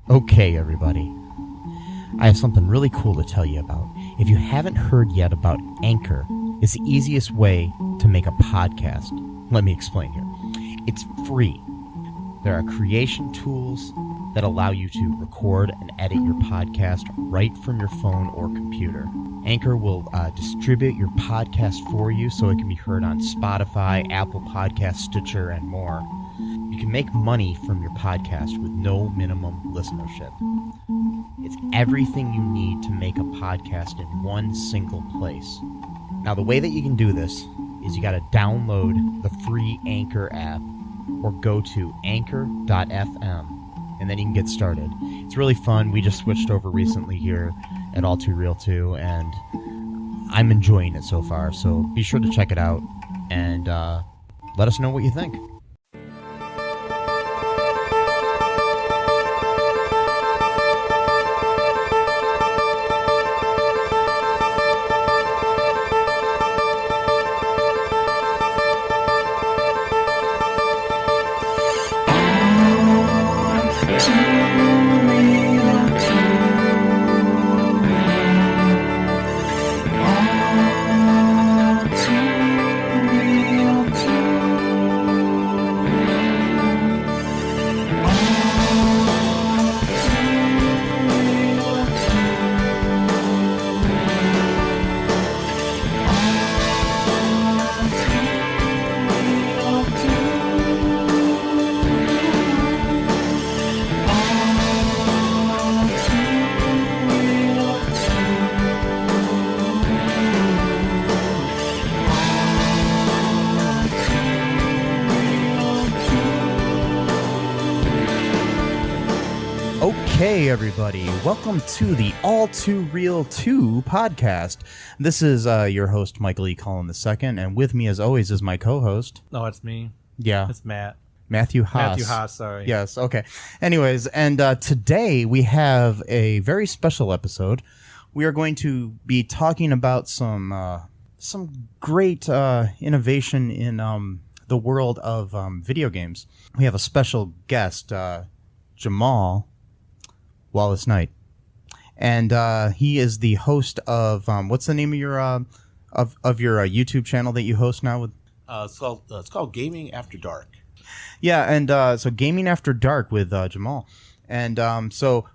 Okay, everybody. I have something really cool to tell you about. If you haven't heard yet about Anchor, it's the easiest way to make a podcast. Let me explain here. It's free. There are creation tools that allow you to record and edit your podcast right from your phone or computer. Anchor will distribute your podcast for you so it can be heard on Spotify, Apple Podcasts, Stitcher, and more. You can make money from your podcast with no minimum listenership. It's everything you need to make a podcast in one single place. Now, the way that you can do this is you got to download the free Anchor app or go to anchor.fm, and then you can get started. It's really fun. We just switched over recently here at All Too Real 2, and I'm enjoying it so far. So be sure to check it out and let us know what you think. Hey everybody, welcome to the All Too Real 2 podcast. This is your host, Michael E. Cullen II, and with me as always is my co-host. No, it's me. Yeah. It's Matt. Matthew Haas. Matthew Haas, sorry. Yes, okay. Anyways, and today we have a very special episode. We are going to be talking about some great innovation in the world of video games. We have a special guest, Jamal Wallace Knight, and he is the host of what's the name of your YouTube channel that you host now? With it's called Gaming After Dark. Yeah, and so Gaming After Dark with Jamal. And so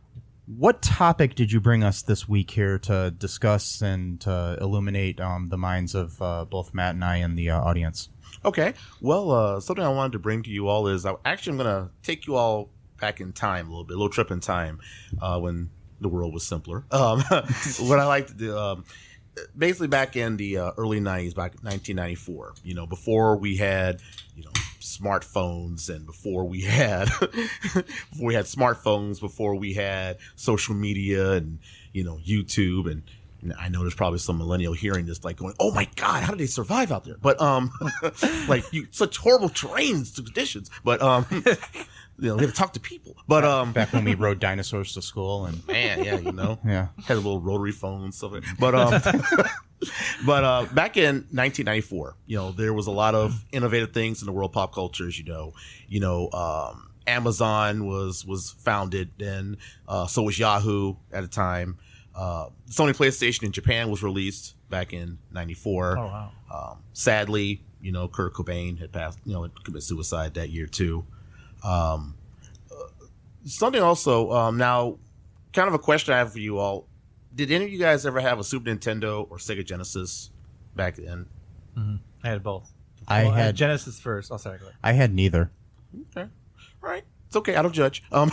what topic did you bring us this week here to discuss and to illuminate the minds of both Matt and I and the audience? Okay, well, something I wanted to bring to you all is I'm going to take you all back in time a little trip in time when the world was simpler. What I like to do, basically back in the early 90s, back in 1994, before we had, smartphones and before we had smartphones, before we had social media and, YouTube and I know there's probably some millennial hearing this like going, oh my God, how did they survive out there? But, such horrible terrains to conditions, but, we have to talk to people. But back when we rode dinosaurs to school and man, yeah, yeah, had a little rotary phone and stuff. But but back in 1994, there was a lot of innovative things in the world of pop culture, as Amazon was founded, then so was Yahoo at the time. Sony PlayStation in Japan was released back in 94. Oh wow. Sadly, Kurt Cobain had passed, committed suicide that year too. Something also, now kind of a question I have for you all. Did any of you guys ever have a Super Nintendo or Sega Genesis back then? Mm-hmm. I had both. I had Genesis first. Oh, sorry. Go ahead. I had neither. Okay. All right. It's okay. I don't judge. I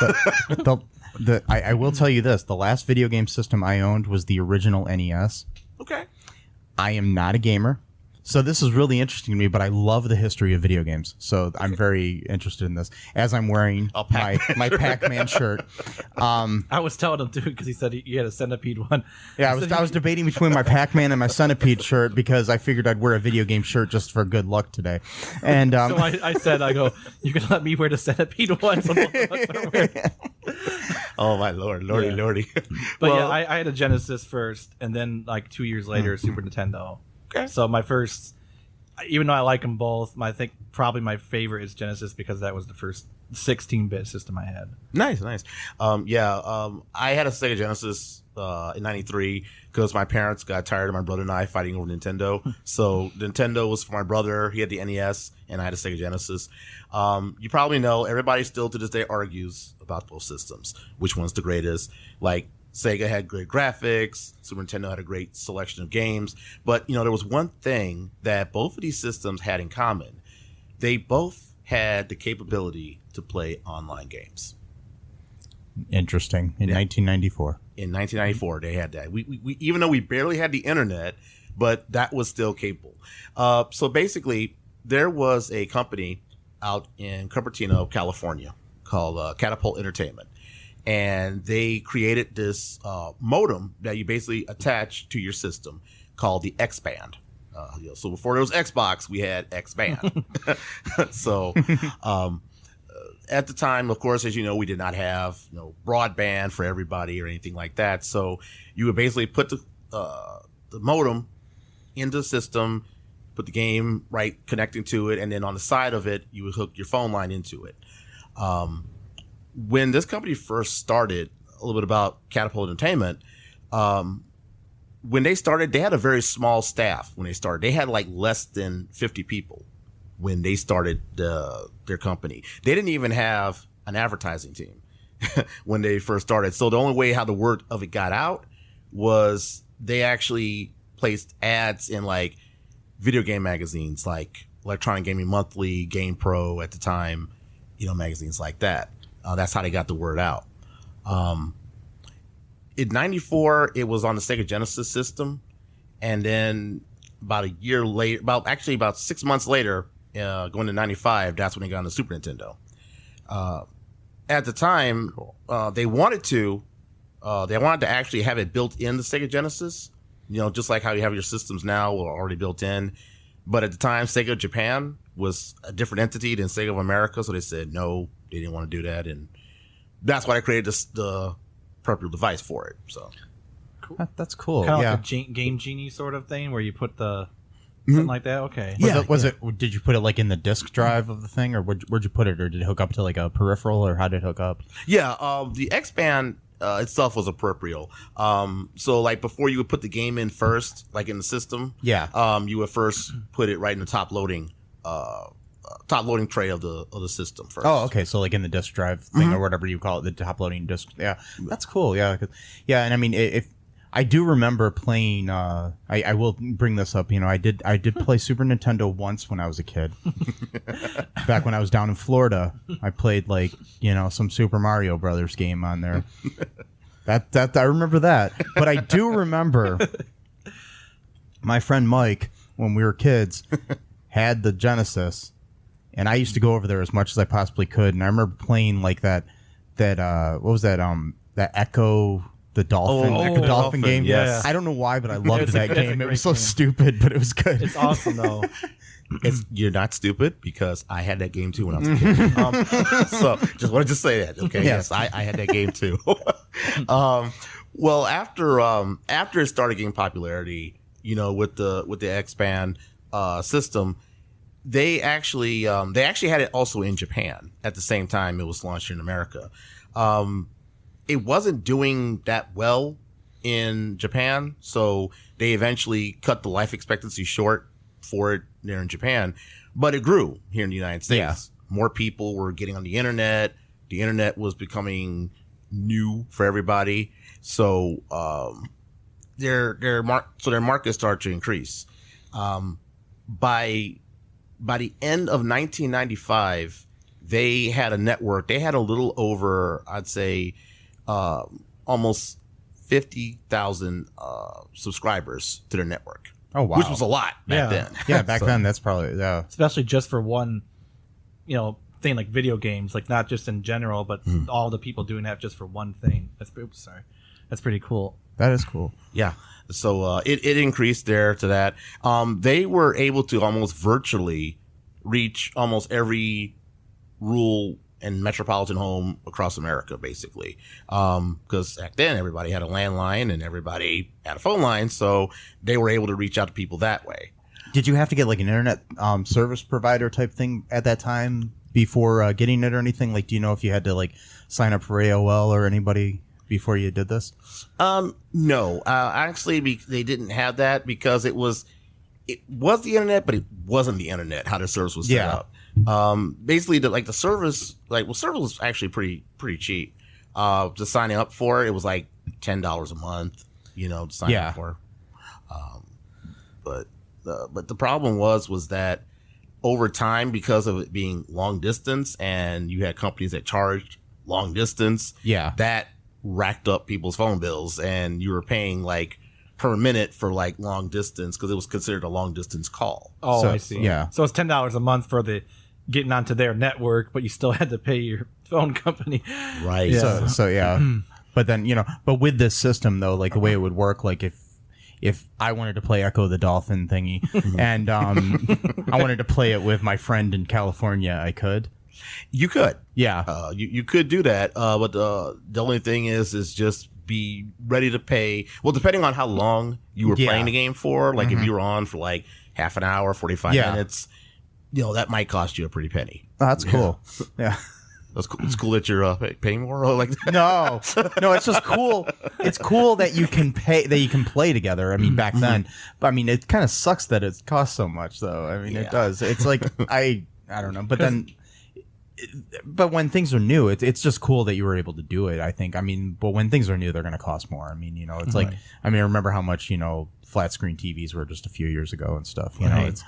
will tell you this. The last video game system I owned was the original NES. Okay. I am not a gamer. So this is really interesting to me, but I love the history of video games. So I'm very interested in this. As I'm wearing my Pac-Man shirt. I was telling him, too, because he said you had a Centipede one. Yeah, I was debating between my Pac-Man and my Centipede shirt because I figured I'd wear a video game shirt just for good luck today. And so I said, you can let me wear the Centipede one. So oh, my Lord. Lordy. But yeah, I had a Genesis first, and then like 2 years later, Super Nintendo. Okay. So my first, even though I like them both, I think probably my favorite is Genesis because that was the first 16-bit system I had. Nice. I had a Sega Genesis in '93 because my parents got tired of my brother and I fighting over Nintendo. So Nintendo was for my brother. He had the NES, and I had a Sega Genesis. You probably know everybody still to this day argues about both systems. Which one's the greatest? Like Sega had great graphics. Super Nintendo had a great selection of games. But there was one thing that both of these systems had in common. They both had the capability to play online games. Interesting. In 1994. In 1994, they had that. We even though we barely had the internet, but that was still capable. So basically, there was a company out in Cupertino, California, called Catapult Entertainment, and they created this modem that you basically attach to your system called the XBand. So before there was Xbox, we had XBand. So at the time, of course, as you know, we did not have broadband for everybody or anything like that. So you would basically put the modem into the system, put the game connecting to it, and then on the side of it, you would hook your phone line into it. When this company first started, a little bit about Catapult Entertainment. When they started, they had a very small staff. When they started, they had less than 50 people when they started their company. They didn't even have an advertising team when they first started. So the only way how the word of it got out was they actually placed ads in video game magazines like Electronic Gaming Monthly, Game Pro at the time, magazines like that. That's how they got the word out. In '94, it was on the Sega Genesis system, and then about a year later, about 6 months later, going to '95, that's when they got on the Super Nintendo. At the time, they wanted to actually have it built in the Sega Genesis, just like how you have your systems now already built in. But at the time, Sega Japan was a different entity than Sega of America, so they said no, they didn't want to do that, and that's why they created the appropriate device for it. So cool. That's cool. Kind of like a Game Genie sort of thing where you put something like that. Okay. Was it? Did you put it in the disk drive of the thing, or where'd you put it, or did it hook up to a peripheral, or how did it hook up? Yeah, the XBand itself was a peripheral. So before you would put the game in first, in the system, you would first put it right in the top loading tray of the system first. Oh, okay. So in the disk drive thing or whatever you call it, the top loading disk. Yeah, that's cool. Yeah, and I mean, if I do remember playing, I will bring this up. I did play Super Nintendo once when I was a kid. Back when I was down in Florida, I played some Super Mario Brothers game on there. That I remember that, but I do remember my friend Mike, when we were kids, had the Genesis. And I used to go over there as much as I possibly could, and I remember playing that what was that? That Echo the Dolphin, Echo Dolphin game. Yes. I don't know why, but I loved that game. It was so stupid, but it was good. It's awesome though. You're not stupid because I had that game too when I was a kid. So just wanted to say that. Okay. Yes, I had that game too. Well, after it started getting popularity, with the XBand system. They actually had it also in Japan at the same time it was launched in America. It wasn't doing that well in Japan, so they eventually cut the life expectancy short for it there in Japan. But it grew here in the United States. Yeah. More people were getting on the internet. The internet was becoming new for everybody. So their market started to increase. By the end of 1995, they had a network. They had a little over, I'd say, almost 50,000 subscribers to their network. Oh, wow. Which was a lot back then. Yeah, back then, that's probably, especially just for one, thing like video games, not just in general, but all the people doing that just for one thing. That's pretty cool. That is cool. Yeah. So it increased there to that. They were able to almost virtually reach almost every rural and metropolitan home across America, basically. Because back then everybody had a landline and everybody had a phone line, so they were able to reach out to people that way. Did you have to get an internet service provider type thing at that time? before getting it or anything? Like, do you know if you had to like sign up for AOL or anybody before you did this? No, actually, they didn't have that because it was the internet, but it wasn't the internet. How the service was set up. Basically, the service, service was actually pretty cheap. Just signing up for it, it was like $10 a month. To sign up for. But the problem was that over time, because of it being long distance, and you had companies that charged long distance, that racked up people's phone bills, and you were paying like per minute for like long distance because it was considered a long distance call. Oh, So, I see. Yeah. So it's $10 a month for the getting onto their network, but you still had to pay your phone company. Right. Yeah. So yeah. But then, but with this system though, like the way it would work, like if I wanted to play Echo the Dolphin thingy and I wanted to play it with my friend in California, I could. You could. Yeah. You could do that. But the only thing is just be ready to pay. Well, depending on how long you were playing the game for, like if you were on for like half an hour, 45 minutes, that might cost you a pretty penny. Oh, that's cool. Yeah. That's cool. It's cool that you're paying more. Like No, it's just cool. It's cool that you can play together. I mean, back then, but I mean, it kind of sucks that it costs so much, though. I mean, it does. It's like I don't know, but when things are new, it's just cool that you were able to do it. I think. I mean, but when things are new, they're going to cost more. I mean, it's like I remember how much flat screen TVs were just a few years ago and stuff. It's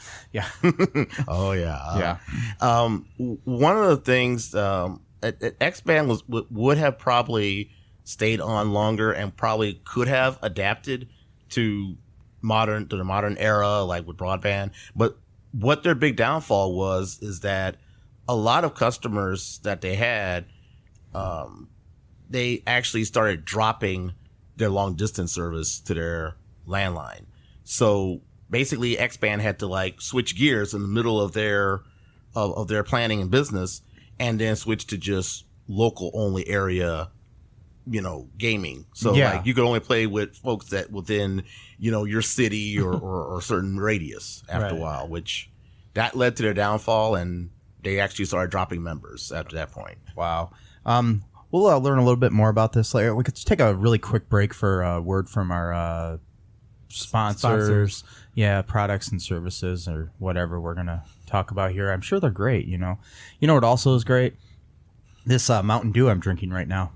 Oh yeah. One of the things XBand would have probably stayed on longer and probably could have adapted to the modern era, like with broadband. But what their big downfall is that a lot of customers that they had, they actually started dropping their long distance service to their landline. So basically XBand had to like switch gears in the middle of their planning and business and then switch to just local only area, gaming. So like you could only play with folks that within, your city or certain radius after a while, which that led to their downfall, and they actually started dropping members after that point. Wow. We'll learn a little bit more about this later. We could just take a really quick break for a word from our sponsors. Yeah, products and services or whatever we're going to talk about here. I'm sure they're great, You know what also is great? This Mountain Dew I'm drinking right now.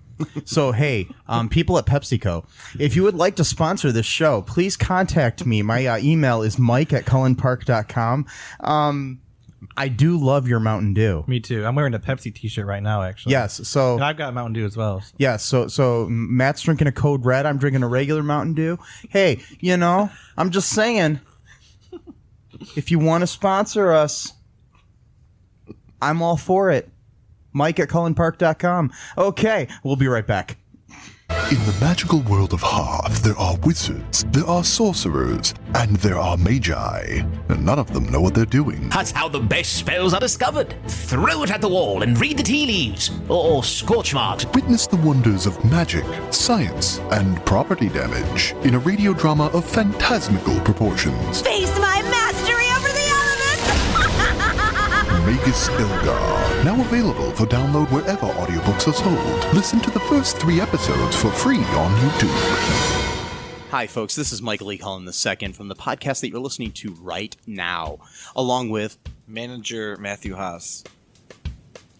So, hey, people at PepsiCo, if you would like to sponsor this show, please contact me. My email is mike@cullenpark.com. I do love your Mountain Dew. Me too. I'm wearing a Pepsi t-shirt right now, actually. Yes. So and I've got Mountain Dew as well. Yes. So Matt's drinking a Code Red. I'm drinking a regular Mountain Dew. Hey, I'm just saying, if you want to sponsor us, I'm all for it. Mike@cullenpark.com. Okay, we'll be right back. In the magical world of Hoth, there are wizards, there are sorcerers, and there are magi. And none of them know what they're doing. That's how the best spells are discovered. Throw it at the wall and read the tea leaves. Or scorch marks. Witness the wonders of magic, science, and property damage in a radio drama of phantasmical proportions. Face my mastery over the elements! Magus Ilgar. Now available for download wherever audiobooks are sold. Listen to the first 3 episodes for free on YouTube. Hi, folks. This is Michael E. Cullen II from the podcast that you're listening to right now, along with Manager Matthew Haas.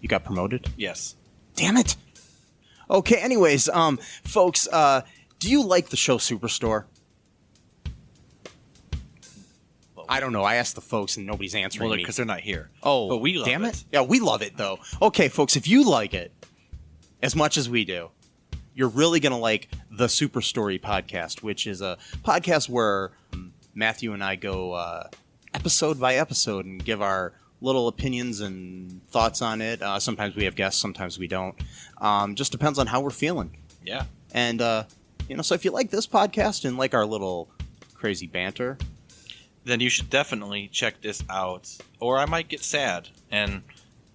You got promoted? Yes. Damn it. Okay, anyways, folks, do you like the show Superstore? I don't know. I asked the folks and nobody's answering me. Because they're not here. Oh, but we love damn it. Yeah, we love it, though. Okay, folks, if you like it as much as we do, you're really going to like the Super Story podcast, which is a podcast where Matthew and I go episode by episode and give our little opinions and thoughts on it. Sometimes we have guests, sometimes we don't. Just depends on how we're feeling. Yeah. And, so if you like this podcast and like our little crazy banter, then you should definitely check this out. Or I might get sad. And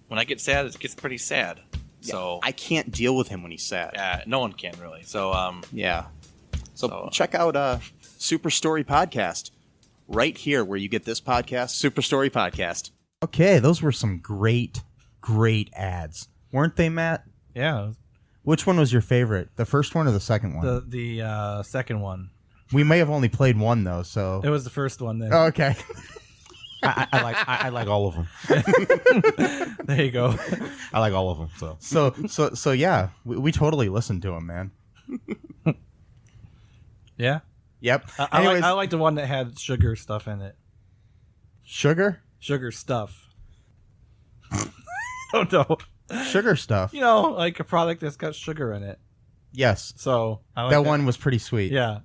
when I get sad, it gets pretty sad. yeah, So I can't deal with him when he's sad. no one can really. So Yeah. So check out Super Story Podcast right here where you get this podcast, Super Story Podcast. Okay, those were some great great ads, weren't they, Matt? Yeah. Which one was your favorite? The first one or the second one? The second one. We may have only played one though, so It was the first one then. oh, okay. I like all of them. There you go. I like all of them. So Yeah, we totally listened to him, man. Yeah. Yep. I like the one that had sugar stuff in it. Sugar Stuff. Oh no. sugar stuff. You know, like a product that's got sugar in it. Yes, So I like that one was pretty sweet. Yeah.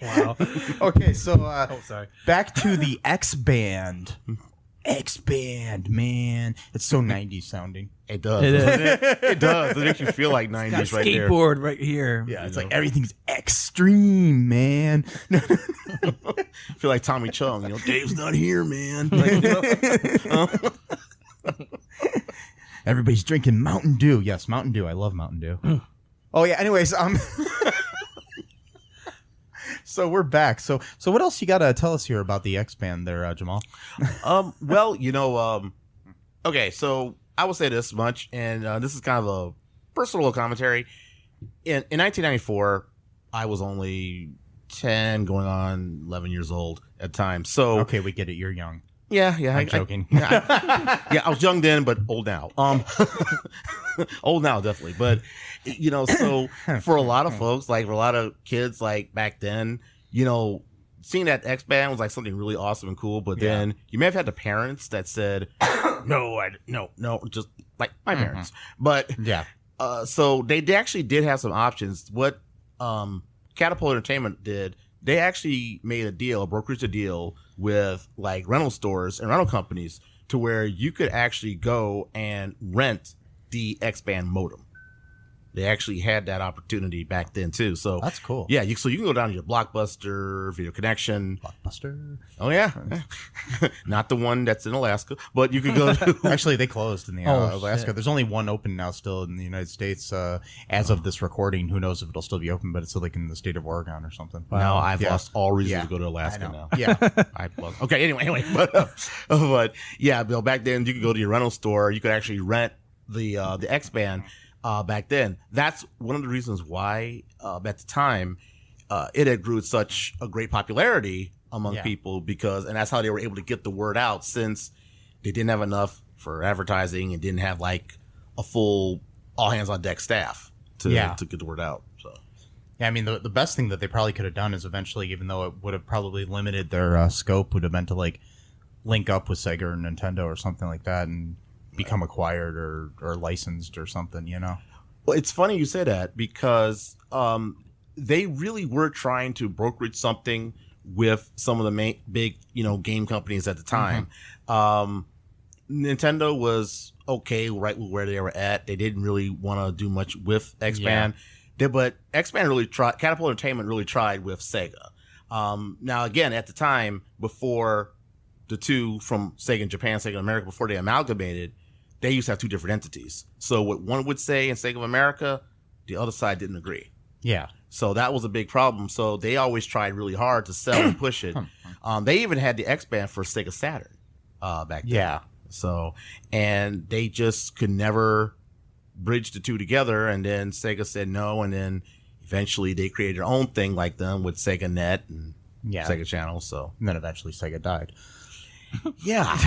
Wow. Okay, so Oh, sorry. back to the XBand. XBand, man, it's so 90s sounding. it does. It is. It does. It makes you feel like 90s right there. Skateboard right here. Yeah, it's like everything's extreme, man. I feel like Tommy Chung. Dave's not here, man. Like, Everybody's drinking Mountain Dew. Yes, Mountain Dew. I love Mountain Dew. Oh yeah. Anyways, so we're back. So what else you gotta tell us here about the XBand there, Jamal? well, okay. So I will say this much, and this is kind of a personal commentary. In 1994, I was only 10, going on 11 years old at the time. So Okay, we get it. You're young. yeah, I'm joking. I was young then, but old now. Old now, definitely. But so for a lot of folks, like for a lot of kids, like back then, seeing that X Band was like something really awesome and cool. But then you may have had the parents that said, no, just like my parents. But Yeah. so they actually did have some options. What Catapult Entertainment did, they actually made a brokerage deal with like rental stores and rental companies to where you could actually go and rent the X-Band modem. They actually had that opportunity back then too. So That's cool. Yeah, so you can go down to your Blockbuster, Video Connection. Blockbuster. Oh yeah, not the one that's in Alaska, but you could go to. Actually, they closed in the Alaska. shit. There's only one open now still in the United States as of this recording. Who knows if it'll still be open, but it's like in the state of Oregon or something. Now I've Yeah. lost all reason Yeah. to go to I Alaska know. now. Yeah. I've lost. Okay, anyway, but yeah, Bill. Back then, you could go to your rental store. You could actually rent the X-Band. Back then, that's one of the reasons why at the time it had grew such a great popularity among people and that's how they were able to get the word out, since they didn't have enough for advertising and didn't have like a full all hands on deck staff to get the word out. So Yeah, I mean, the best thing that they probably could have done is eventually, even though it would have probably limited their scope, would have been to like link up with Sega or Nintendo or something like that and become acquired or licensed or something, Well, it's funny you say that, because they really were trying to brokerage something with some of the big, game companies at the time. Nintendo was okay right where they were at. They didn't really want to do much with X-Band. But X-Band really tried. Catapult Entertainment really tried with Sega. Now, again, at the time, before the two from Sega in Japan, Sega in America, before they amalgamated, they used to have two different entities. So what one would say in Sega of America, the other side didn't agree. Yeah. So that was a big problem. So they always tried really hard to sell and push it. They even had the X-Band for Sega Saturn back then. Yeah. So, and they just could never bridge the two together. And then Sega said no. And then eventually they created their own thing like them with Sega Net and Sega Channel. So, And then eventually Sega died. yeah.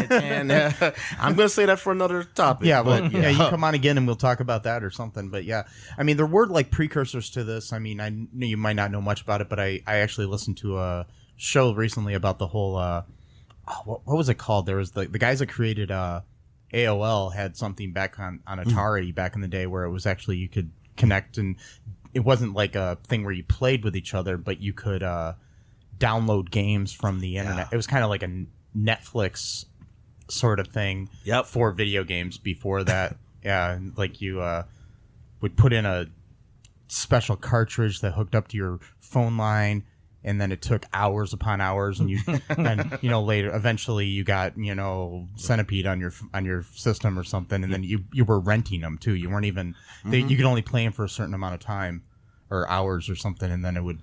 And I'm going to say that for another topic. Yeah, but you come on again and we'll talk about that or something. But yeah, I mean, there were like precursors to this. I mean, I know you might not know much about it, but I actually listened to a show recently about the whole, what was it called? There was the guys that created AOL had something back on Atari back in the day where it was actually you could connect, and it wasn't like a thing where you played with each other, but you could download games from the internet. It was kind of like a Netflix sort of thing for video games before that. Like you would put in a special cartridge that hooked up to your phone line, and then it took hours upon hours, and later eventually you got Centipede on your system or something, and then you were renting them too. You weren't even you could only play them for a certain amount of time or hours or something, and then it would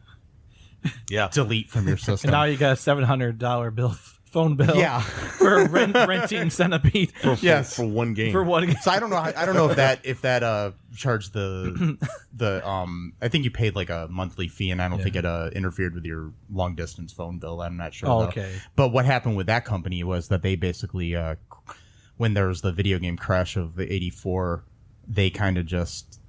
delete from your system. And now you got a $700 bill phone bill. Yeah. For renting Centipede. For one game. For one game. So I don't know if that charged the I think you paid like a monthly fee, and I don't think it interfered with your long distance phone bill. I'm not sure. Oh, though. okay. But what happened with that company was that they basically when there was the video game crash of the '84, they kind of just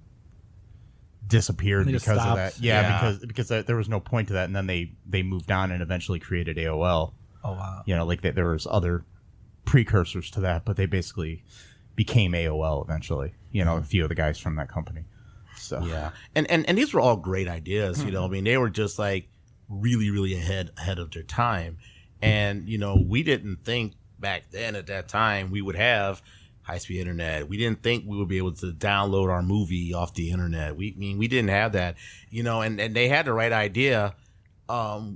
disappeared because of that. Yeah, because there was no point to that, and then they moved on and eventually created AOL. Oh wow. You know, like there was other precursors to that, but they basically became AOL eventually. You know, a few of the guys from that company. So yeah, and these were all great ideas. You know, I mean, they were just like really, really ahead of their time. And you know, we didn't think back then at that time we would have high-speed internet. We didn't think we would be able to download our movie off the internet. We didn't have that. You know, and they had the right idea.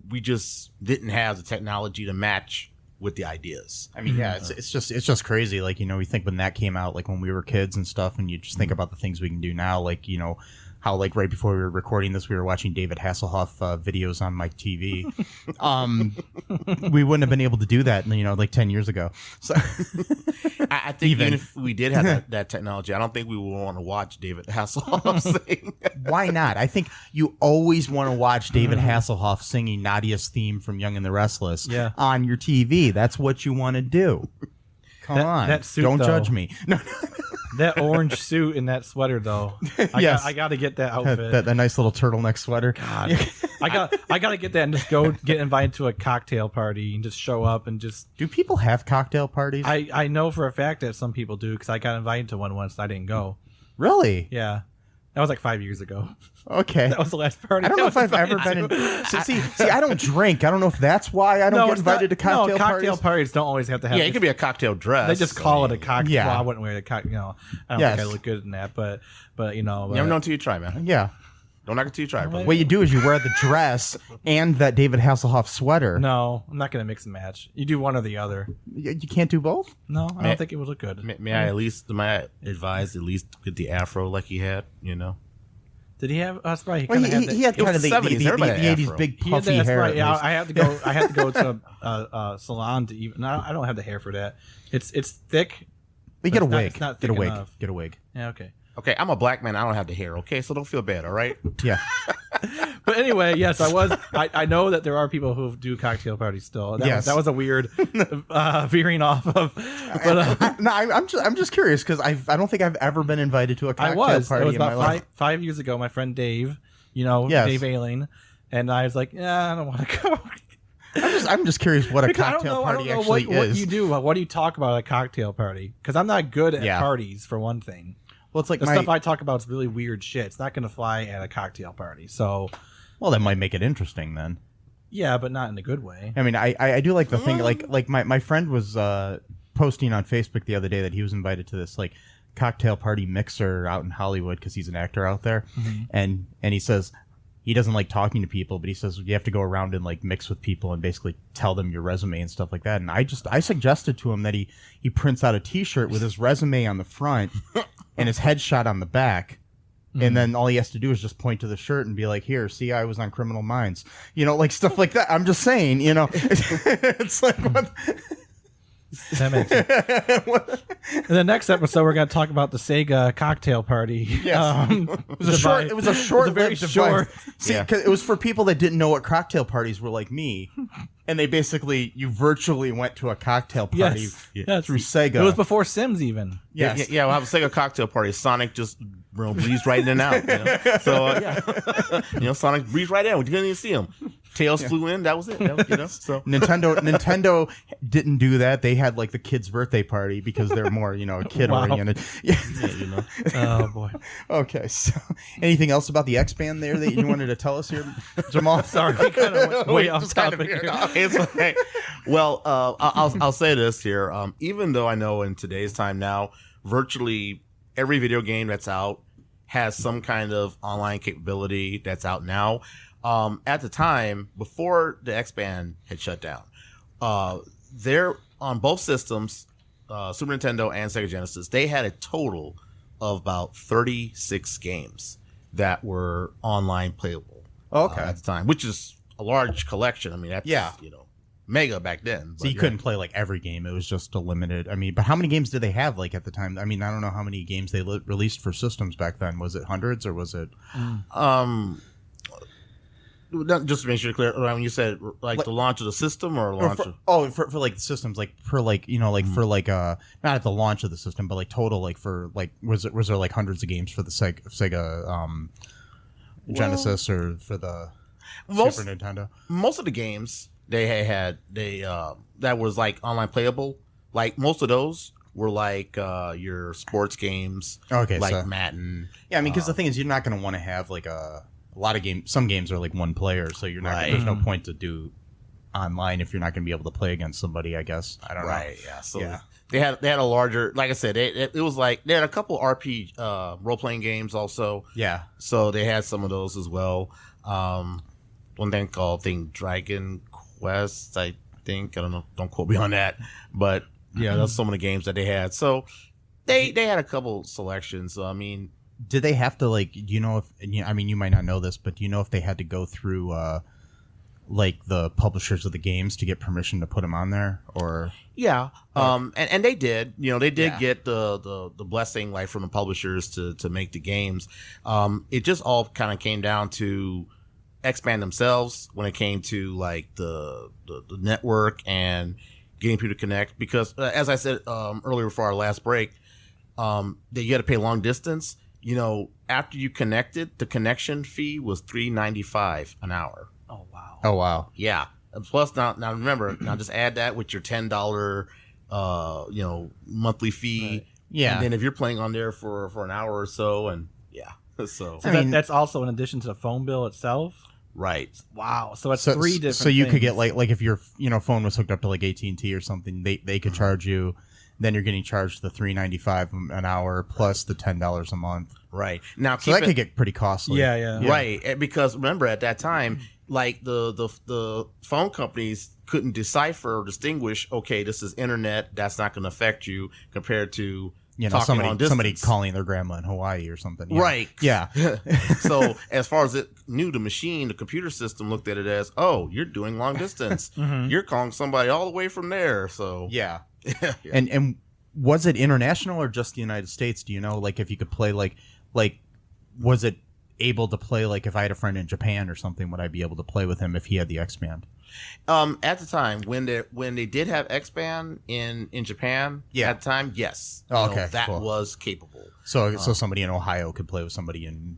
We just didn't have the technology to match with the ideas. I mean, yeah, it's just crazy. Like, you know, we think when that came out, like when we were kids and stuff, and you just think about the things we can do now, like, you know, how like right before we were recording this, we were watching David Hasselhoff videos on my TV. We wouldn't have been able to do that, you know, like 10 years ago. So I think even if we did have that technology, I don't think we would want to watch David Hasselhoff sing. Why not? I think you always want to watch David Hasselhoff singing Nadia's theme from Young and the Restless on your TV. That's what you want to do. Come on. That suit, don't though. judge me. No. That orange suit and that sweater, though. I got to get that outfit. That nice little turtleneck sweater. God, I got to get that and just go get invited to a cocktail party and just show up and just. Do people have cocktail parties? I know for a fact that some people do because I got invited to one once and I didn't go. Really? Yeah. That was like 5 years ago. Okay. That was the last party. I don't know if I've ever been in. See, I don't drink. I don't know if that's why I don't get invited to cocktail parties. Cocktail parties don't always have to have. Yeah, it could be a cocktail dress. They just call it a cocktail. Yeah. Well, I wouldn't wear the cocktail. You know, I don't think I look good in that, but you know. You never know until you try, man. Yeah. Don't knock it till you try, brother. What you do is you wear the dress and that David Hasselhoff sweater. No, I'm not going to mix and match. You do one or the other. You can't do both? No, I don't think it would look good. May I advise at least get the afro like he had, you know? Did he have? That's right. He had kind of the 80s big puffy hair. Right. Yeah, I have to go. I have to go to a salon to even. No, I don't have the hair for that. It's thick. You get a wig. It's not get thick a wig. enough. Get a wig. Yeah. Okay. Okay, I'm a black man. I don't have the hair. Okay, so don't feel bad. All right. Yeah. But anyway, yes, I know that there are people who do cocktail parties still. That was a weird veering off of. But I'm just curious because I don't think I've ever been invited to a cocktail party. It was in my about life. 5 years ago. My friend Dave, Dave Ailing, and I was like, yeah, I don't want to go. I'm just curious what a cocktail party actually is. What you do? What do you talk about at a cocktail party? Because I'm not good at parties, for one thing. Well, it's like the stuff I talk about is really weird shit. It's not going to fly at a cocktail party. So, well, that might make it interesting then. Yeah, but not in a good way. I mean, I do like the thing like my friend was posting on Facebook the other day that he was invited to this like cocktail party mixer out in Hollywood because he's an actor out there, and he says he doesn't like talking to people, but he says you have to go around and like mix with people and basically tell them your resume and stuff like that. And I suggested to him that he prints out a T-shirt with his resume on the front and his headshot on the back. And then all he has to do is just point to the shirt and be like, here, see, I was on Criminal Minds. Like stuff like that. I'm just saying, it's like, what? That makes sense. In the next episode, we're going to talk about the Sega cocktail party. Yes. It was a very short. See, because it was for people that didn't know what cocktail parties were like me. And they you virtually went to a cocktail party through Sega. It was before Sims even. Yes. Yeah, we'll have a Sega cocktail party. Sonic just breezed right in and out. So, Sonic breezed right in. We didn't even see him. Tails flew in. That was it. So Nintendo didn't do that. They had like the kid's birthday party because they're more, kid oriented. Oh boy. Okay. So, anything else about the X-Band there that you wanted to tell us here, Jamal? Sorry, we kind of went way off topic here. It's okay. Well, I'll say this here. Even though I know in today's time now, virtually every video game that's out has some kind of online capability that's out now. At the time, before the X-Band had shut down, they're on both systems, Super Nintendo and Sega Genesis, they had a total of about 36 games that were online playable. Okay. At the time, which is a large collection. I mean, that's, mega back then. So you couldn't play like every game. It was just a limited. I mean, but how many games did they have like at the time? I mean, I don't know how many games they released for systems back then. Was it hundreds or was it? Just to make sure clear, when you said like the launch of the system or launch for like systems, like for like for like not at the launch of the system, but like total like for like was there like hundreds of games for the Sega Genesis or for the Super Nintendo? Most of the games they had that was like online playable. Like most of those were like your sports games. Okay, like so, Madden. Yeah, I mean, because the thing is, you're not going to want to have like a lot of games. Some games are like one player, so you're not. There's no point to do online if you're not going to be able to play against somebody. I guess I don't know. Right. Yeah. So they had a larger. Like I said, it was like they had a couple RPG role playing games also. Yeah. So they had some of those as well. One thing called Dragon Quest, I think. I don't know. Don't quote me on that. But yeah, that's some of the games that they had. So they had a couple selections. So I mean, did they have to like? Do you know if? I mean, you might not know this, but do you know if they had to go through like the publishers of the games to get permission to put them on there, or? Yeah, and they did. You know, they did get the blessing like from the publishers to make the games. It just all kind of came down to XBand themselves when it came to like the network and getting people to connect. Because as I said earlier before our last break, that you had to pay long distance. You know, after you connected, the connection fee was $3.95 an hour. Oh wow! Oh wow! Yeah. Plus now remember now just add that with your $10 monthly fee. Right. Yeah. And then if you're playing on there for an hour or so, and so I mean, that's also in addition to the phone bill itself. Right. Wow. So it's three different. So you things. could get like if your phone was hooked up to like AT&T or something, they could charge you. Then you're getting charged the $3.95 an hour plus the $10 a month. Right. Now, so that could get pretty costly. Yeah. Right. Because remember at that time, like the phone companies couldn't decipher or distinguish. Okay, this is internet. That's not going to affect you compared to somebody calling their grandma in Hawaii or something. Yeah. Right. Yeah. So as far as it knew, the computer system looked at it as, oh, you're doing long distance. You're calling somebody all the way from there. So yeah. And was it international or just the United States? Do you know, like if you could play like was it able to play like if I had a friend in Japan or something, would I be able to play with him if he had the XBand? At the time when they did have XBand in Japan, at the time, yes. Oh, okay, that cool. was capable. So somebody in Ohio could play with somebody in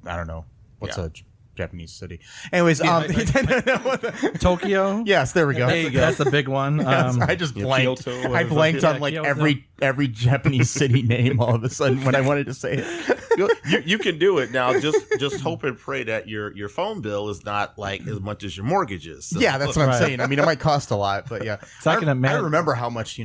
I don't know what's a Japanese city. Anyways, Tokyo. Yes, there we go. There you go. That's the big one. Yes, I just blanked. I blanked on like Kyoto. every Japanese city name all of a sudden when I wanted to say it. You can do it now. Just hope and pray that your phone bill is not like as much as your mortgage is. So. Yeah, that's what I'm saying. I mean, it might cost a lot, but yeah. So I remember how much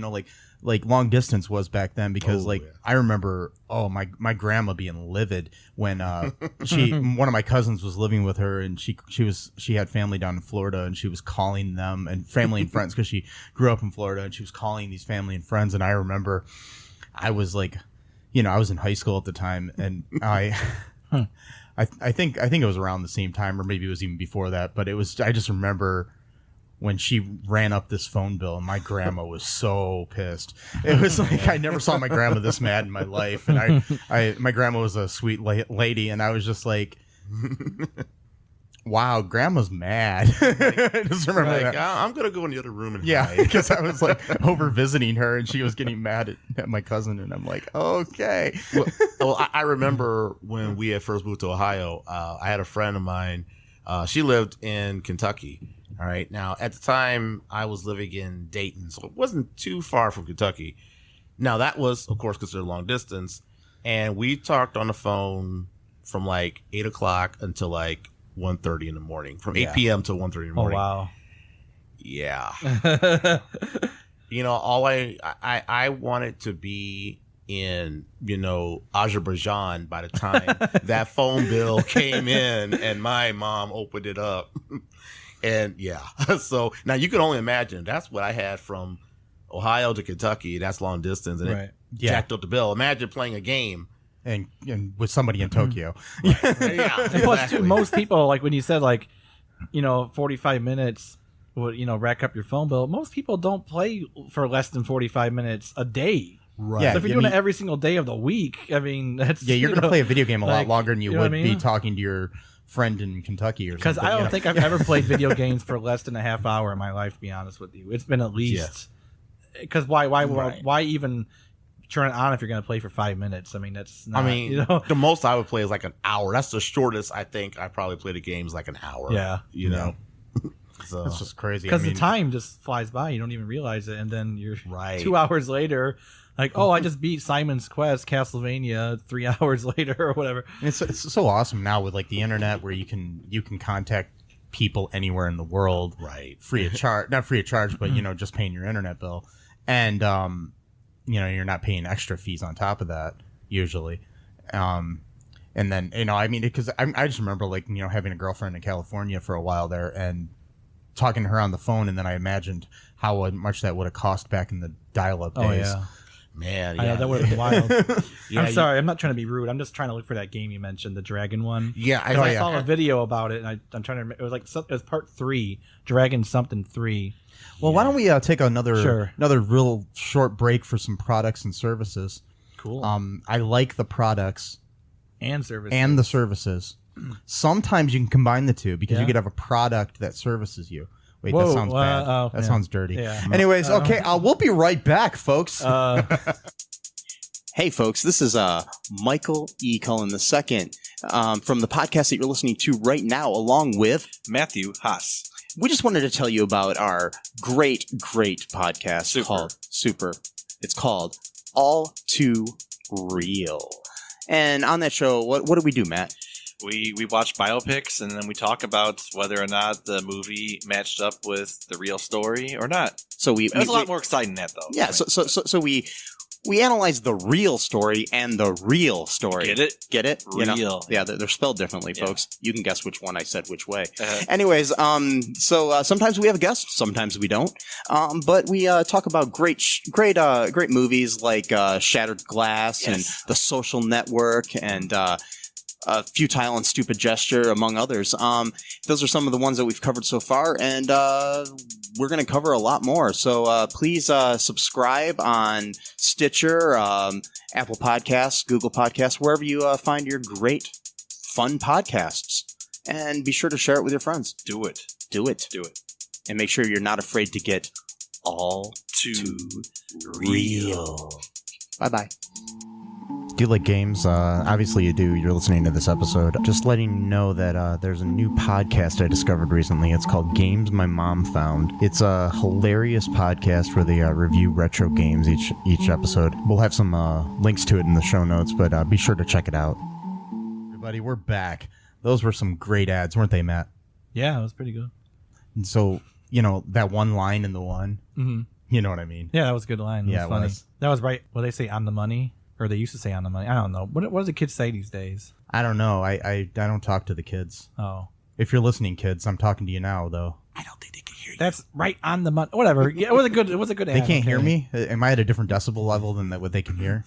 like long distance was back then because I remember my grandma being livid when one of my cousins was living with her and she had family down in Florida and she was calling them and family and friends because she grew up in Florida and she was calling these family and friends, and I remember I was like, I was in high school at the time, and I think it was around the same time or maybe it was even before that, but I just remember when she ran up this phone bill, and my grandma was so pissed. It was like I never saw my grandma this mad in my life, and my grandma was a sweet lady, and I was just like, "Wow, grandma's mad." I just remember that. I'm gonna go in the other room and hide. Because I was like over visiting her, and she was getting mad at my cousin, and I'm like, "Okay." Well, I remember when we had first moved to Ohio. I had a friend of mine. She lived in Kentucky. All right. Now, at the time, I was living in Dayton, so it wasn't too far from Kentucky. Now, that was, of course, considered long distance. And we talked on the phone from like 8 o'clock until like 1:30 in the morning, from 8 p.m. to 1:30 in the morning. Oh, wow. Yeah. I wanted to be in, Azerbaijan by the time that phone bill came in and my mom opened it up. And so now you can only imagine that's what I had from Ohio to Kentucky. That's long distance, and it jacked up the bill. Imagine playing a game and with somebody in Tokyo. And plus, too, most people, like when you said 45 minutes, would rack up your phone bill. Most people don't play for less than 45 minutes a day. Right. Yeah, So if you're doing it every single day of the week, I mean, that's you're going to play a video game a lot longer than you would what I mean? be talking to your friend in Kentucky or something. Because I don't think I've ever played video games for less than a half hour in my life, to be honest with you. It's been at least... Because why even turn it on if you're going to play for 5 minutes? I mean, that's not... the most I would play is like an hour. That's the shortest I think I probably played a game is like an hour. Yeah. You know? So, that's just crazy. Because the time just flies by. You don't even realize it. And then you're Right. 2 hours later... Like, oh, I just beat Simon's Quest, Castlevania, 3 hours later or whatever. And it's so awesome now with like the internet where you can contact people anywhere in the world, right? Free of charge, not free of charge, but just paying your internet bill, and you're not paying extra fees on top of that usually. And then because I just remember like having a girlfriend in California for a while there and talking to her on the phone, and then I imagined how much that would have cost back in the dial-up days. Oh yeah. Man, I know, that would have been wild. Yeah, I'm sorry, I'm not trying to be rude. I'm just trying to look for that game you mentioned, the Dragon one. Yeah, I saw a video about it, and I'm trying to. It was like it was part 3, Dragon something 3. Well, why don't we take another real short break for some products and services? Cool. I like the products and services and the services. Sometimes you can combine the two because you could have a product that services you. Wait, Whoa, that sounds bad. That sounds dirty. Yeah. Anyways, okay, we'll be right back, folks. Hey, folks, this is Michael E. Cullen II from the podcast that you're listening to right now, along with Matthew Haas. We just wanted to tell you about our great podcast called Super. It's called All Too Real. And on that show, what do we do, Matt? We watch biopics, and then we talk about whether or not the movie matched up with the real story or not. So it was a lot more exciting than that, though. Yeah, so we analyze the real story and the real story. Get it? Get it? Real. Yeah, they're spelled differently, folks. You can guess which one I said which way. Anyways, so sometimes we have a guest, sometimes we don't. But we talk about great movies like Shattered Glass and The Social Network and Futile and Stupid Gesture, among others. Those are some of the ones that we've covered so far, and we're going to cover a lot more. So please subscribe on Stitcher, Apple Podcasts, Google Podcasts, wherever you find your great, fun podcasts. And be sure to share it with your friends. Do it. Do it. Do it. And make sure you're not afraid to get all too real. Bye-bye. Do you like games? Obviously you do. You're listening to this episode. Just letting you know that there's a new podcast I discovered recently. It's called Games My Mom Found. It's a hilarious podcast where they review retro games each episode. We'll have some links to it in the show notes, but be sure to check it out. Everybody, we're back. Those were some great ads, weren't they, Matt? Yeah, it was pretty good. And so, that one line in the one, you know what I mean? Yeah, that was a good line. It was funny. Was. That was right. What they say, on the money? Or they used to say on the money. I don't know. What do the kids say these days? I don't know. I don't talk to the kids. Oh. If you're listening, kids, I'm talking to you now, though. I don't think they can hear you. That's right on the money. Whatever. Yeah, it was a good ad. They can't hear me? Am I at a different decibel level than what they can hear?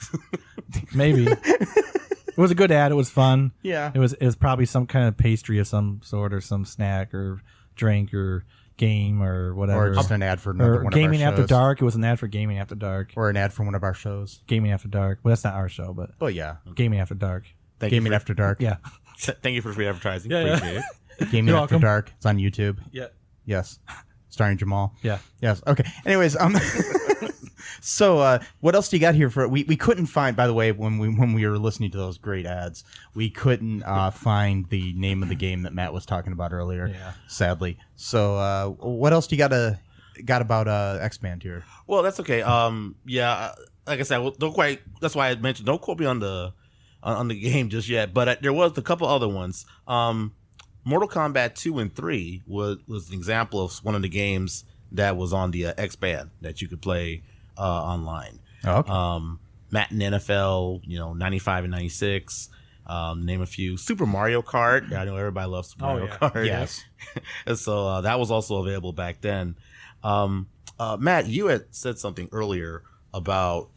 Maybe. It was a good ad. It was fun. Yeah. It was probably some kind of pastry of some sort or some snack or drink or game or whatever. Or just an ad for one of our shows. Gaming After Dark. It was an ad for Gaming After Dark. Or an ad for one of our shows. Gaming After Dark. Well, that's not our show, but... Oh, yeah. Gaming After Dark. Gaming After Dark. Yeah. Thank you for free advertising. Yeah, Appreciate it. Gaming After Dark. It's on YouTube. Yeah. Yes. Starring Jamal. Yeah. Yes. Okay. Anyways, so what else do you got here for we couldn't find, by the way, when we were listening to those great ads, we couldn't find the name of the game that Matt was talking about earlier, sadly. So what else do you got about XBand here? Well, that's okay. Like I said, don't quite. That's why I mentioned don't quote me on the game just yet. But there was a couple other ones. Mortal Kombat 2 and 3 was an example of one of the games that was on the XBand that you could play online. Oh, okay. Madden NFL, 95 and 96. Name a few. Super Mario Kart. I know everybody loves Super Mario Kart. Yes. And so that was also available back then. Matt, you had said something earlier about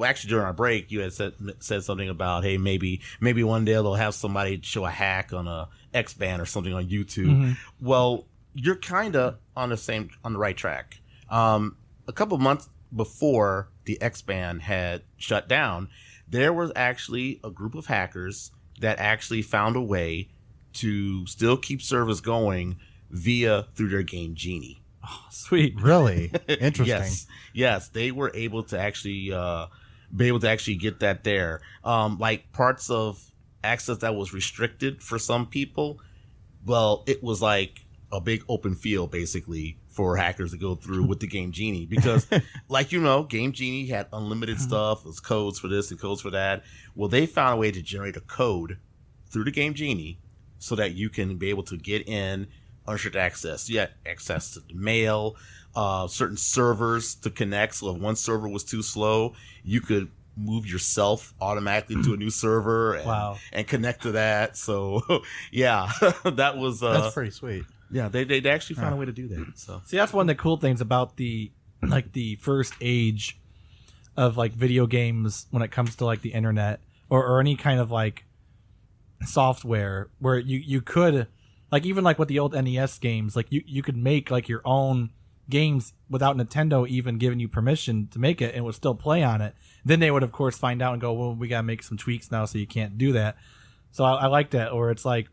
actually during our break you had said something about, hey, maybe one day they'll have somebody show a hack on a XBand or something on YouTube. Well, you're kind of on the right track. A couple months before the XBand had shut down, there was actually a group of hackers that actually found a way to still keep service going through their game Genie. Oh, sweet. Really? Interesting. Yes, they were able to actually get that there. Like parts of access that was restricted for some people. Well, it was like a big open field basically for hackers to go through with the Game Genie because, like Game Genie had unlimited stuff. There's codes for this and codes for that. Well, they found a way to generate a code through the Game Genie so that you can be able to get in unrestricted access. You had access to the mail, certain servers to connect. So if one server was too slow, you could move yourself automatically to a new server and connect to that. So yeah, that was that's pretty sweet. Yeah, they actually found a way to do that. So see, that's one of the cool things about the first age of like video games when it comes to like the internet or any kind of like software where you could like even like with the old NES games, like you could make like your own games without Nintendo even giving you permission to make it and would still play on it. Then they would of course find out and go, well, we gotta make some tweaks now so you can't do that. So I like that, or it's like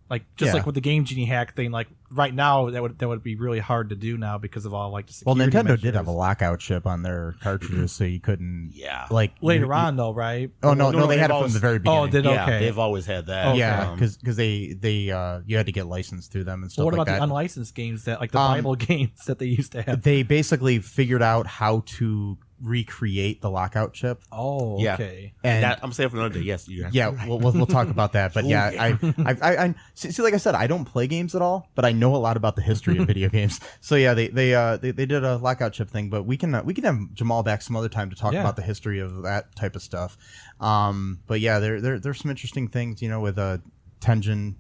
like with the Game Genie hack thing, like right now that would be really hard to do now because of all like the security Nintendo measures. did have a lockout chip on their cartridges, so you couldn't. Like later on though, right? Oh no, they had it from the very beginning. Oh, did okay? They've always had that. Okay. Yeah, because they you had to get licensed through them and stuff. What about like that. the unlicensed games that like the Bible games that they used to have? They basically figured out how to recreate the lockout chip. Oh, okay. And that, I'm saying for another day. Yes, you. We'll talk about that. But I see. Like I said, I don't play games at all, but I know a lot about the history of video games. So yeah, they did a lockout chip thing. But we can have Jamal back some other time to talk about the history of that type of stuff. But yeah, there's some interesting things, with Tengen. Tengen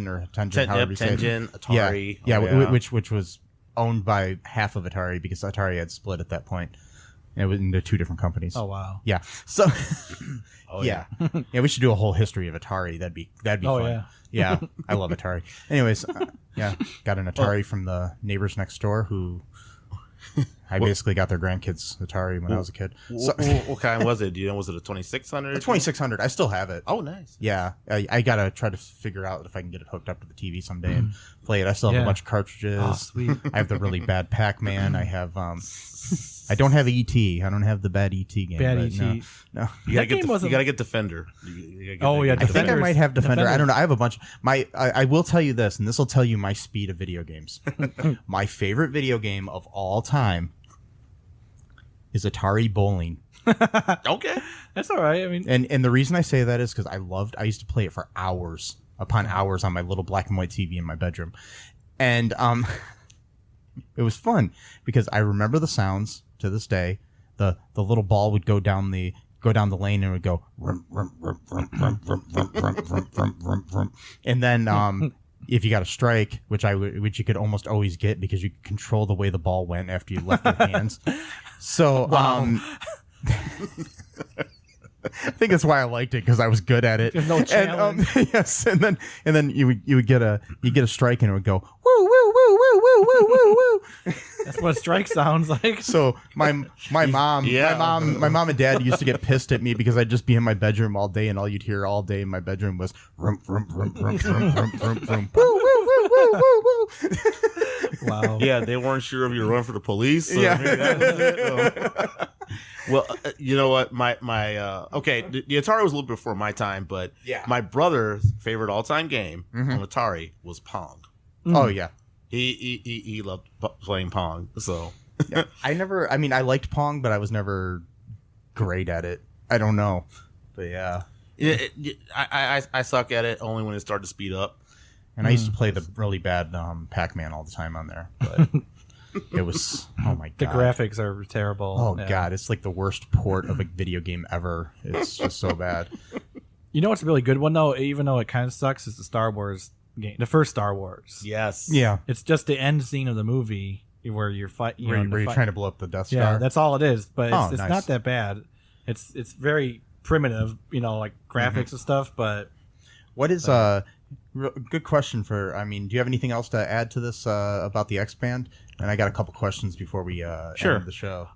or Tengen. However you say it. Tengen, Atari. Which was owned by half of Atari because Atari had split at that point. It was into two different companies. Oh wow! Yeah. So, yeah, we should do a whole history of Atari. That'd be fun. Yeah, I love Atari. Anyways, got an Atari from the neighbors next door who I basically got their grandkids Atari when I was a kid. So, what kind was it? Do you know? Was it a 2600? A 2600. I still have it. Oh, nice. Yeah, I gotta try to figure out if I can get it hooked up to the TV someday and play it. I still have a bunch of cartridges. Oh, sweet. I have the really bad Pac-Man. I have I don't have ET. I don't have the bad ET game. Bad ET. No. You gotta get Defender. I think I might have Defender. I don't know. I have a bunch. I will tell you this, and this will tell you my speed of video games. My favorite video game of all time is Atari Bowling. Okay, that's all right. I mean, and the reason I say that is because I used to play it for hours upon hours on my little black and white TV in my bedroom, and it was fun because I remember the sounds to this day. The little ball would go down the lane and it would go rum, rum, rum, rum, rum, rum, rum, rum, rum, rum, rum, rum. And then if you got a strike, which you could almost always get because you could control the way the ball went after you left your hands. So I think that's why I liked it because I was good at it. There's no challenge. And, yes, and then you would get a strike and it would go woo woo woo woo woo woo woo woo. That's what a strike sounds like. So my mom and dad used to get pissed at me because I'd just be in my bedroom all day and all you'd hear all day in my bedroom was rum rum rum rum rum rum rum rum woo woo woo woo woo woo. Wow. Yeah, they weren't sure if you were running for the police. So yeah. Maybe that was it. Well, you know what? My okay, the Atari was a little bit before my time, but my brother's favorite all-time game on Atari was Pong. Oh yeah, he loved playing Pong. So I liked Pong, but I was never great at it. I don't know, but yeah, I suck at it only when it started to speed up. And I used to play the really bad Pac-Man all the time on there, but it was, oh my God. The graphics are terrible. Oh God, it's like the worst port of a video game ever. It's just so bad. You know what's a really good one though, even though it kind of sucks, is the Star Wars game, the first Star Wars. Yes. Yeah. It's just the end scene of the movie where you're fighting. Where you're trying to blow up the Death Star. Yeah, that's all it is, but it's nice. not that bad. It's very primitive, like graphics and stuff, but... What is Good question do you have anything else to add to this about the XBand? And I got a couple questions before we end the show.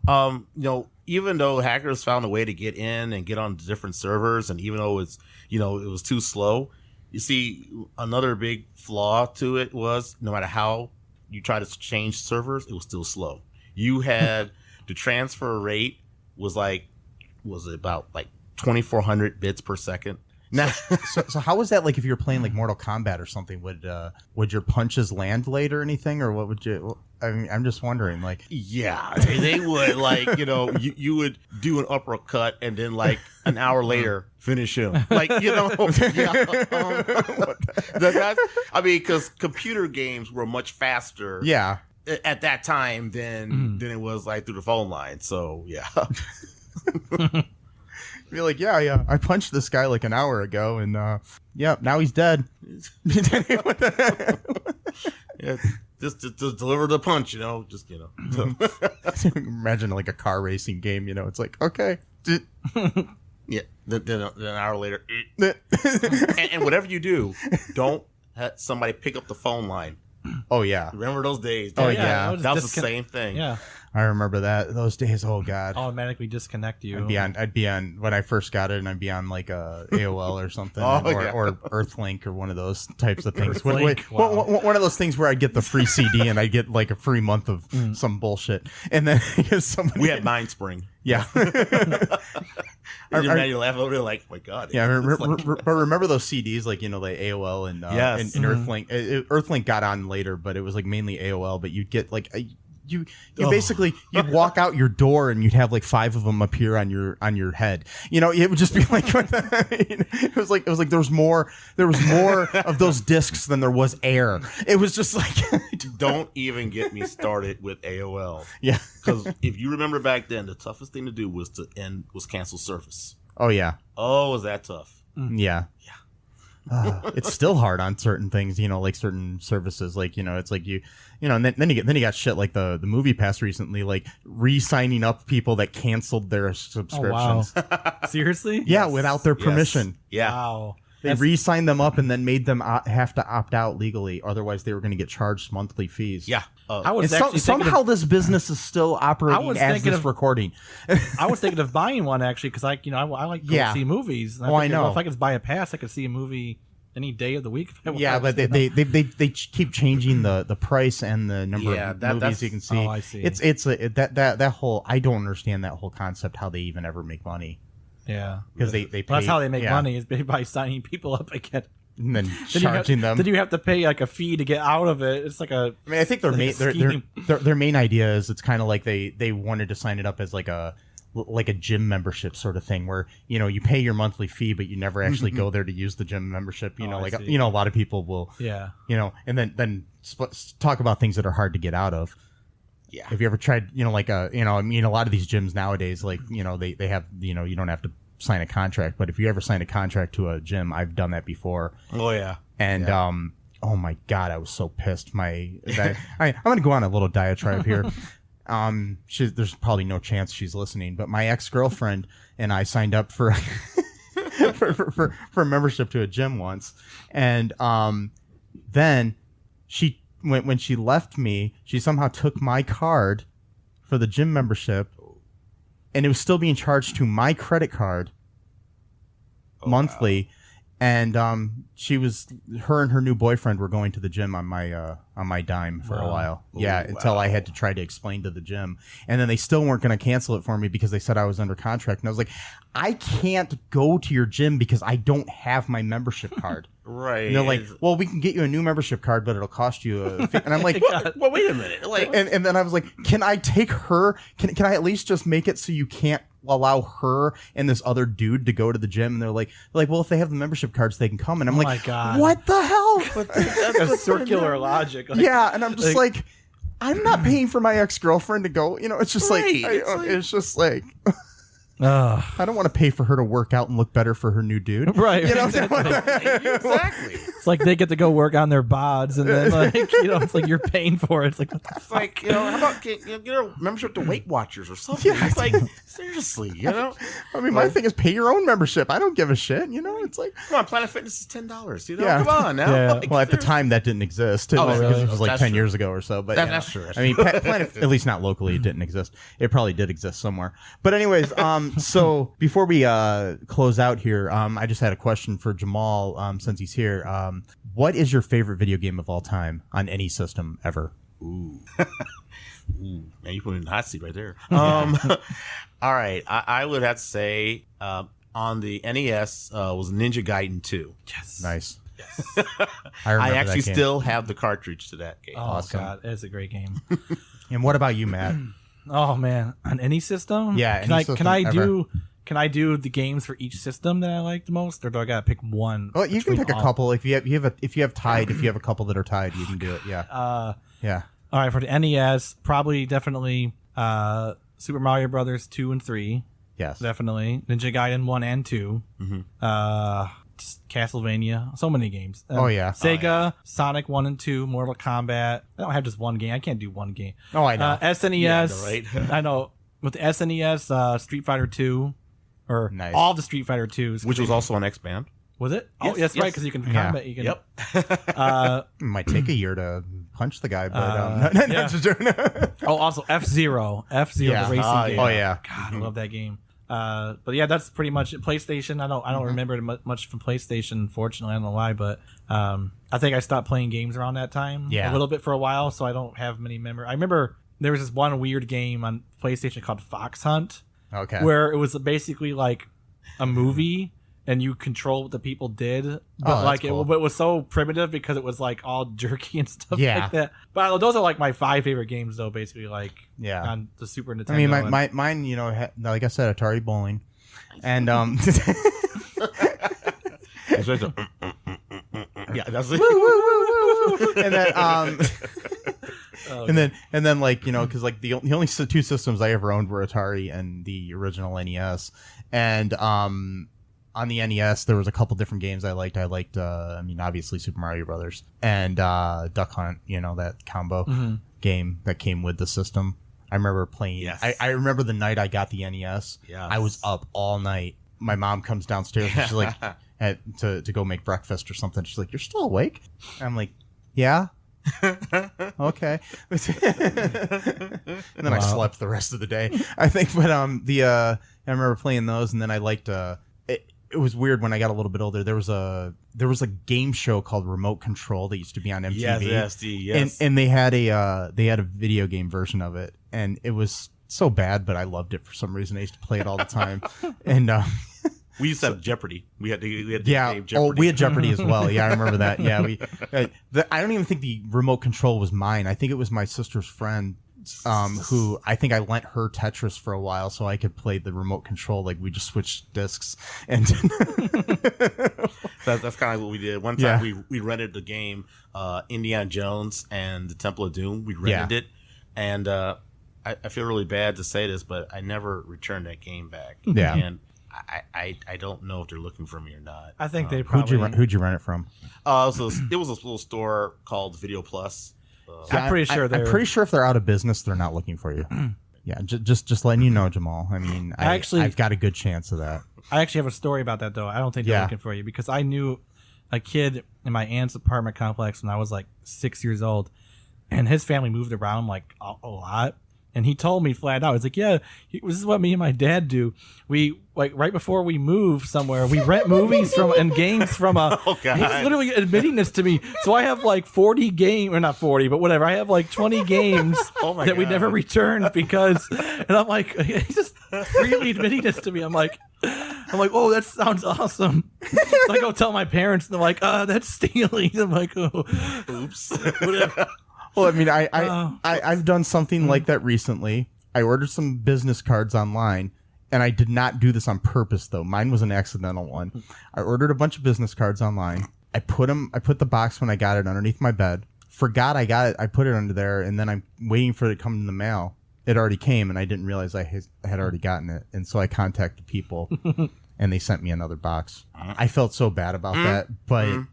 Even though hackers found a way to get in and get on different servers, and even though it was too slow, you see, another big flaw to it was no matter how you try to change servers, it was still slow. You had the transfer rate was about 2,400 bits per second. Now, so how was that like if you were playing like Mortal Kombat or something? Would your punches land late or anything, or what would you? I mean, I'm just wondering. Like, yeah, they would you would do an uppercut and then an hour later finish him. Because computer games were much faster. Yeah. At that time than it was through the phone line. So yeah. Be like, yeah, I punched this guy an hour ago, and now he's dead. Yeah, just deliver the punch, Imagine a car racing game, it's like, okay. Yeah, then an hour later, and whatever you do, don't have somebody pick up the phone line. Oh yeah, remember those days? Oh yeah, that was the same thing. Yeah. I remember those days. Oh god, automatically disconnect you. I'd be on when I first got it, and I'd be on a AOL or something, or Earthlink or one of those types of things. One of those things where I'd get the free CD and I'd get a free month of some bullshit, and then we had Mindspring. Yeah. You laugh over it like, oh my god. Yeah, but remember those CDs the AOL and Earthlink. Earthlink got on later, but it was mainly AOL. But you'd get you basically you'd walk out your door and you'd have 5 of them appear on your head. It would just be it was like there was more of those discs than there was air. It was just don't even get me started with AOL. Yeah, because if you remember back then, the toughest thing to do was cancel service. Oh yeah. Oh, was that tough? Yeah. Yeah. It's still hard on certain things, certain services, it's and then you got shit like the Movie Pass recently, re-signing up people that canceled their subscriptions. Oh, wow. Seriously? Yeah, without their permission. Yes. Yeah. Wow. They re-signed them up and then made them have to opt out legally, otherwise they were going to get charged monthly fees. Yeah. Somehow this business is still operating as this recording. I was thinking of buying one actually because I like to go see movies. I know. Well, if I could buy a pass, I could see a movie any day of the week. Yeah, but they keep changing the price and the number of movies you can see. Oh, I see. It's that whole, I don't understand that whole concept how they even ever make money. Yeah, because they pay, that's how they make money is by signing people up again. And then charging them. Then you have to pay a fee to get out of it. It's I think their main idea is it's kind of like they wanted to sign it up as a gym membership sort of thing where you pay your monthly fee but you never actually go there to use the gym membership. A lot of people will and then talk about things that are hard to get out of. Yeah. Have you ever tried a lot of these gyms nowadays they have you don't have to sign a contract, but if you ever sign a contract to a gym, I've done that before. Oh yeah. And oh my god, I was so pissed. I'm gonna go on a little diatribe here. There's probably no chance she's listening, but my ex-girlfriend and I signed up for for a membership to a gym once, and then when she left me, she somehow took my card for the gym membership, and it was still being charged to my credit card monthly. Wow. And her and her new boyfriend were going to the gym on my dime for a while. Yeah, until I had to try to explain to the gym. And then they still weren't going to cancel it for me because they said I was under contract. And I was like, I can't go to your gym because I don't have my membership card. Right. And they're like, well, we can get you a new membership card, but it'll cost you a fee. And I'm like, well, wait a minute. And then I was like, can I take her? Can I at least just make it so you can't allow her and this other dude to go to the gym? And they're like, well, if they have the membership cards, they can come. And I'm like, my God. What the hell? That's a circular logic. Yeah, and I'm just like, I'm not paying for my ex-girlfriend to go. It's just it's just like. I don't want to pay for her to work out and look better for her new dude. Right. Exactly. It's like they get to go work on their bods, and then like it's like you're paying for it. It's like what the It's fuck? like, how about get a membership to Weight Watchers or something? Yeah. It's like, seriously, I mean, my thing is pay your own membership. I don't give a shit. It's like, come on, Planet Fitness is $10. Yeah. Come on now. Yeah. Like, well, at the seriously. time that didn't exist. It Oh, was, really? it was like That's 10 true. years ago or so. But That's true. I mean, Planet, at least not locally, it didn't exist. It probably did exist somewhere. But anyways, so before we close out here, I just had a question for Jamal, since he's here. What is your favorite video game of all time on any system ever? Ooh, man, you put me in the hot seat right there. All right, I would have to say on the NES was Ninja Gaiden 2. Yes. Nice. Yes. I remember I actually that game. still have the cartridge to that game. Oh Awesome. god, it's a great game. And what about you, Matt? Oh man, on any system? Yeah, Can any I system can I ever. do can I do the games for each system that I like the most, or do I gotta pick one? Well, you can between pick a all? couple. If you have a couple that are tied, you can do it. Yeah. Yeah. All right, for the NES, probably definitely Super Mario Brothers 2 and 3. Yes. Definitely Ninja Gaiden 1 and 2. Just Castlevania, so many games. Oh, yeah. Sega, Sonic 1 and 2, Mortal Kombat. I don't have just one game. I can't do one game. Oh, I know. SNES. Yeah, right. I know. With the SNES, Street Fighter 2 or Nice. all the Street Fighter 2s. Which was also on X-Band. Was it? Yes, Oh, that's right, yes. because you can Yeah. combat. You can. Yep. It might take a year to punch the guy, but yeah. Oh, also F-Zero. F-Zero, Yeah. the racing Oh, game. yeah. Oh yeah. God, I love that game. But yeah, that's pretty much it. PlayStation. I don't remember it much from PlayStation. Unfortunately, I don't know why, but I think I stopped playing games around that time. Yeah. A little bit for a while, so I don't have many memories. I remember there was this one weird game on PlayStation called Fox Hunt, Okay. where it was basically like a movie. And you control what the people did, but that's like cool. it was so primitive because it was like all jerky and stuff Yeah. like that. But those are like my 5 favorite games, though. Basically, like Yeah. on the Super Nintendo. I mean, and- mine, like I said, Atari bowling, and It's like yeah, that's it. and then Oh, and then like because like the only two systems I ever owned were Atari and the original NES, and on the NES there was a couple different games I liked. I mean, obviously Super Mario Brothers and Duck Hunt, that combo game that came with the system. I remember playing. Yes. I remember the night I got the NES. Yes. I was up all night. My mom comes downstairs and she's like, to go make breakfast or something. She's like, "You're still awake?" I'm like, "Yeah." Okay. And then I slept the rest of the day, I think. But I remember playing those, and then I liked it was weird when I got a little bit older. There was a game show called Remote Control that used to be on MTV. Yes. And they had a video game version of it, and it was so bad, but I loved it for some reason. I used to play it all the time. And We used to have Jeopardy. We had the yeah. game Jeopardy. Oh, we had Jeopardy as well. Yeah, I remember that. Yeah, I don't even think the remote control was mine. I think it was my sister's friend, who I think I lent her Tetris for a while so I could play the remote control. Like we just switched discs, and That's kind of what we did. One time we rented the game Indiana Jones and the Temple of Doom. We rented it, and I feel really bad to say this, but I never returned that game back. Yeah. And I don't know if they're looking for me or not. I think they probably. who'd you rent it from? So it was a little store called Video Plus. I'm pretty sure I'm pretty sure if they're out of business, they're not looking for you. Yeah, just letting you know, Jamal. I mean, I've got a good chance of that. I actually have a story about that, though. I don't think they're looking for you because I knew a kid in my aunt's apartment complex when I was like 6 years old, and his family moved around like a lot. And he told me flat out, he's like, "Yeah, this is what me and my dad do. We like right before we move somewhere, we rent movies and games from a." Oh, God. He's literally admitting this to me. So I have like 40 games, or not 40, but whatever. I have like 20 games Oh, my that we God. never returned because, and I'm like, he's just freely admitting this to me. I'm like, "Oh, that sounds awesome." So I go tell my parents, and they're like, "That's stealing." I'm like, "Oh, Oops. whatever." Well, I mean, I've done something like that recently. I ordered some business cards online, and I did not do this on purpose, though. Mine was an accidental one. I ordered a bunch of business cards online. I put the box when I got it underneath my bed. Forgot I got it. I put it under there, and then I'm waiting for it to come in the mail. It already came, and I didn't realize I had already gotten it. And so I contacted people, and they sent me another box. I felt so bad about that, but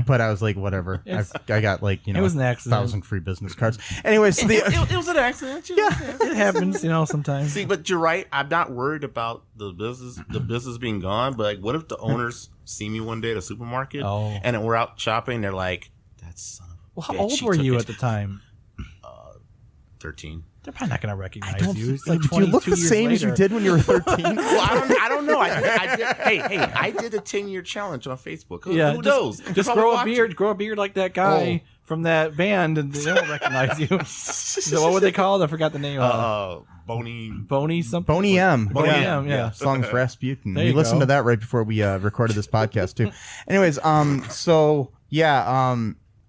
but I was like, whatever. I got like, it was an accident. 1,000 free business cards. Anyways, so it was an accident. It happens, sometimes. See, but you're right. I'm not worried about the business being gone. But like, what if the owners see me one day at a supermarket and we're out shopping? They're like, "That's son of a Well, how bitch, old she were took you it." at the time? 13. They're probably not going to recognize you. It's like you look the 22 years same as you later. did when you were 13. Well, I don't know. I did a 10-year challenge on Facebook. Who knows? Just grow a beard. Grow a beard like that guy from that band, and they don't recognize you. So what would they call it? I forgot the name. Boney something. Boney M. Boney M, yeah. Songs Rasputin. There We you listened go. to that right before we recorded this podcast too. Anyways, so yeah,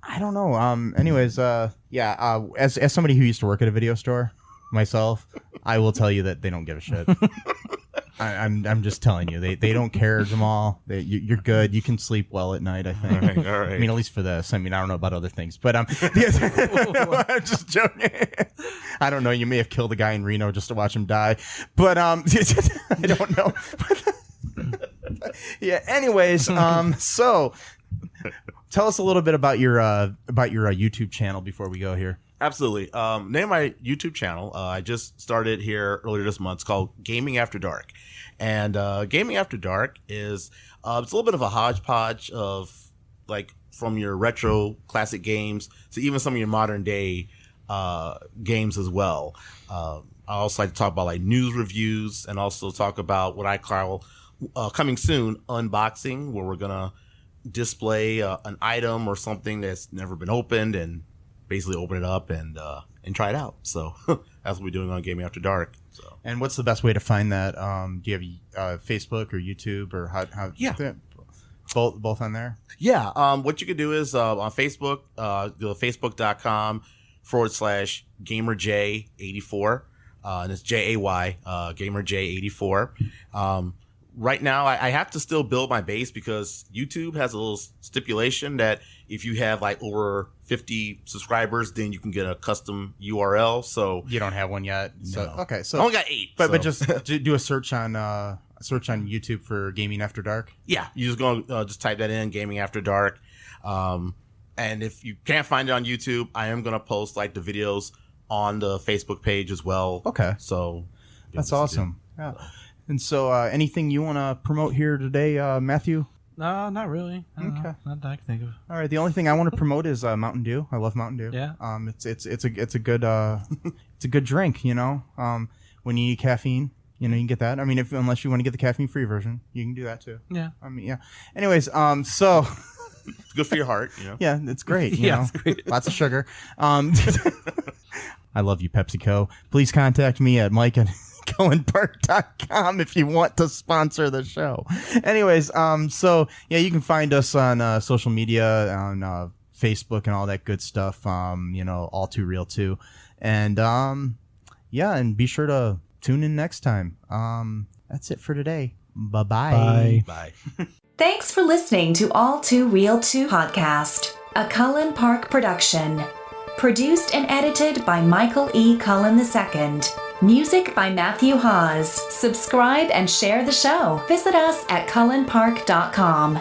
I don't know. Anyways, as somebody who used to work at a video store myself, I will tell you that they don't give a shit. I'm just telling you, they don't care, Jamal. You're good. You can sleep well at night, I think. All right. I mean, at least for this. I mean, I don't know about other things, but I'm just joking. I don't know. You may have killed a guy in Reno just to watch him die, but I don't know. Yeah. Anyways, so tell us a little bit about your YouTube channel before we go here. Absolutely. Name of my YouTube channel. I just started here earlier this month. It's called Gaming After Dark. And Gaming After Dark is it's a little bit of a hodgepodge of like from your retro classic games to even some of your modern day games as well. I also like to talk about like news reviews and also talk about what I call coming soon unboxing, where we're gonna display an item or something that's never been opened and basically open it up and try it out. So that's what we're doing on Gaming After Dark. So. And what's the best way to find that? Do you have Facebook or YouTube or how? Yeah. Both on there? Yeah. What you could do is on Facebook, go to facebook.com/GamerJ84. And it's JAY, GamerJ84. Right now, I have to still build my base because YouTube has a little stipulation that if you have like over 50 subscribers, then you can get a custom URL. So You don't have one yet? No. So, okay. So I only got 8. But just do a search on YouTube for Gaming After Dark. Yeah, you just go just type that in, Gaming After Dark. And if you can't find it on YouTube, I am going to post like the videos on the Facebook page as well. Okay. So That's awesome. Yeah. And so anything you want to promote here today, Matthew? No, not really. Okay. Not that I can think of. All right. The only thing I want to promote is Mountain Dew. I love Mountain Dew. Yeah. It's a good it's a good drink. When you need caffeine, you can get that. I mean, unless you want to get the caffeine free version, you can do that too. Yeah. I mean, yeah. Anyways, so it's good for your heart. yeah, it's great. It's great. Lots of sugar. I love you, PepsiCo. Please contact me at mike@cohenpark.com if you want to sponsor the show. Anyways, so yeah, you can find us on social media, on Facebook and all that good stuff. All Too Real too. And yeah, and be sure to tune in next time. That's it for today. Bye-bye. Bye. Thanks for listening to All Too Real 2 podcast, a Cullen Park production. Produced and edited by Michael E. Cullen II. Music by Matthew Hawes. Subscribe and share the show. Visit us at cullenpark.com.